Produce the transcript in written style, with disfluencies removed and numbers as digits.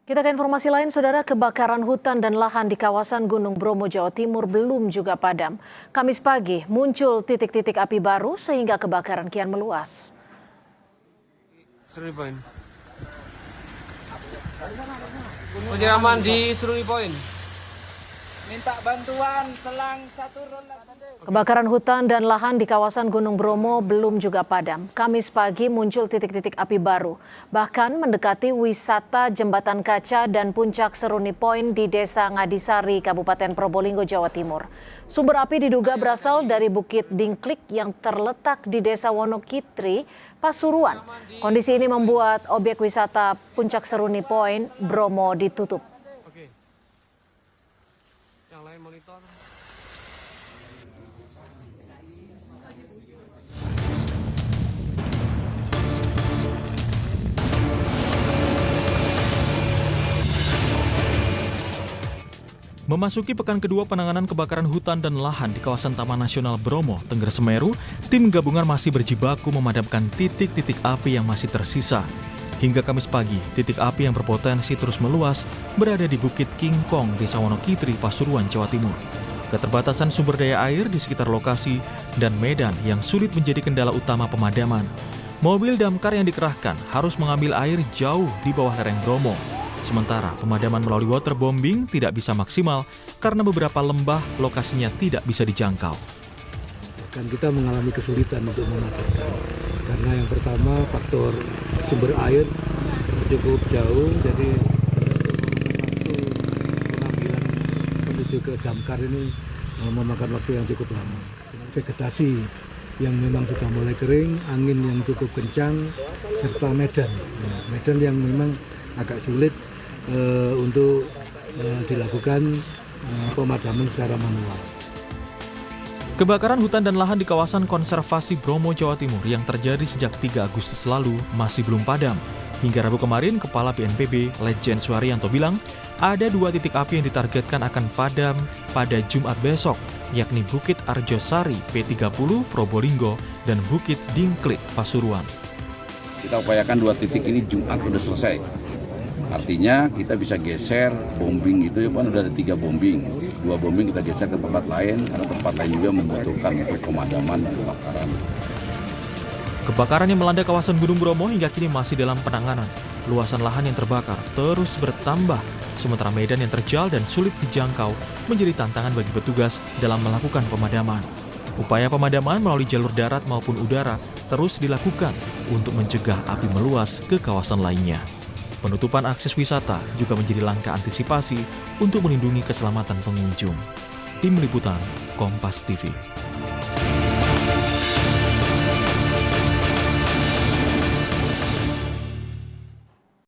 Kita ke informasi lain, saudara. Kebakaran hutan dan lahan di kawasan Gunung Bromo, Jawa Timur belum juga padam. Kamis pagi muncul titik-titik api baru sehingga kebakaran kian meluas. Penyiraman di Seruni Point. Minta bantuan selang 1 roda. Kebakaran hutan dan lahan di kawasan Gunung Bromo belum juga padam. Kamis pagi muncul titik-titik api baru, bahkan mendekati wisata Jembatan Kaca dan Puncak Seruni Point di Desa Ngadisari, Kabupaten Probolinggo, Jawa Timur. Sumber api diduga berasal dari Bukit Dingklik yang terletak di Desa Wonokitri, Pasuruan. Kondisi ini membuat objek wisata Puncak Seruni Point Bromo ditutup. Oke. Yang lain monitor. Memasuki pekan kedua penanganan kebakaran hutan dan lahan di kawasan Taman Nasional Bromo, Tengger Semeru, tim gabungan masih berjibaku memadamkan titik-titik api yang masih tersisa. Hingga Kamis pagi, titik api yang berpotensi terus meluas berada di Bukit King Kong, Desa Wonokitri, Pasuruan, Jawa Timur. Keterbatasan sumber daya air di sekitar lokasi dan medan yang sulit menjadi kendala utama pemadaman. Mobil damkar yang dikerahkan harus mengambil air jauh di bawah lereng Bromo. Sementara pemadaman melalui waterbombing tidak bisa maksimal karena beberapa lembah lokasinya tidak bisa dijangkau. Dan kita mengalami kesulitan untuk memadamkan. Karena yang pertama faktor sumber air cukup jauh, jadi waktu pengambilan menuju ke damkar ini memakan waktu yang cukup lama. Vegetasi yang memang sudah mulai kering, angin yang cukup kencang, serta medan. Medan yang memang agak sulit untuk dilakukan pemadaman secara manual. Kebakaran hutan dan lahan di kawasan konservasi Bromo, Jawa Timur yang terjadi sejak 3 Agustus lalu masih belum padam. Hingga Rabu kemarin, Kepala BNPB Lejen Suharyanto bilang ada 2 titik api yang ditargetkan akan padam pada Jumat besok, yakni Bukit Arjosari P30 Probolinggo dan Bukit Dingklik Pasuruan. Kita upayakan 2 titik ini Jumat sudah selesai. Artinya kita bisa geser bombing itu kan udah ada 3 bombing. 2 bombing kita geser ke tempat lain karena tempat lain juga membutuhkan untuk pemadaman kebakaran. Kebakaran yang melanda kawasan Gunung Bromo hingga kini masih dalam penanganan. Luasan lahan yang terbakar terus bertambah, sementara medan yang terjal dan sulit dijangkau menjadi tantangan bagi petugas dalam melakukan pemadaman. Upaya pemadaman melalui jalur darat maupun udara terus dilakukan untuk mencegah api meluas ke kawasan lainnya. Penutupan akses wisata juga menjadi langkah antisipasi untuk melindungi keselamatan pengunjung. Tim Liputan, Kompas TV.